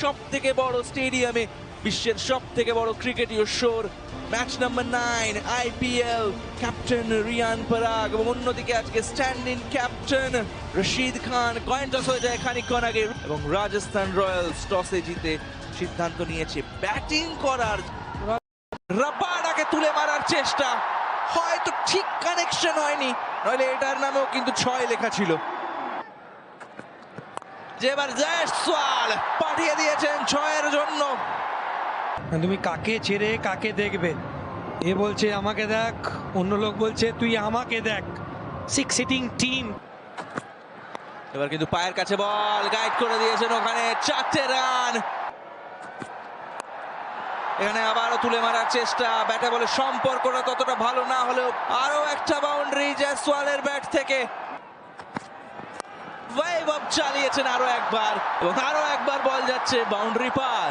সবথেকে বড় স্টেডিয়ামে বিশ্বের সবথেকে বড় ক্রিকেটীয় শোর match number 9 IPL captain Riyan Parag এবং অন্যদিকে আজকে stand in captain Rashid Khan. Coin toss হয়ে যায় খানিকক্ষণ আগে এবং রাজস্থান রয়্যালস টসে জিতে সিদ্ধান্ত নিয়েছে ব্যাটিং করার। রাবাডাকে তুলে মারার চেষ্টা, হয়তো ঠিক কানেকশন হয়নি, নইলে এটার নামেও কিন্তু 6 লেখা ছিল। যেবার জয়সওয়াল পাঠিয়ে দিয়েছেন 6-এর জন্য। তুমি কাকে ছেড়ে কাকে দেখবে? এ বলছে আমাকে দেখ, অন্য লোক বলছে তুই আমাকে দেখ। 6 সিটিং টিম। এবার কিন্তু পায়ের কাছে বল, গাইড করে দিয়েছেন ওখানে, 4টে রান। এখানে আবারও তুলে মারার চেষ্টা, ব্যাটে বলে সম্পর্কটা ততটা ভালো না হলেও আরো একটা বাউন্ডারি জয়সওয়ালের ব্যাট থেকে। ওয়েভ আপ চালিয়েছেন আরো একবার এবং আরো একবার বল যাচ্ছে বাউন্ডারি পার।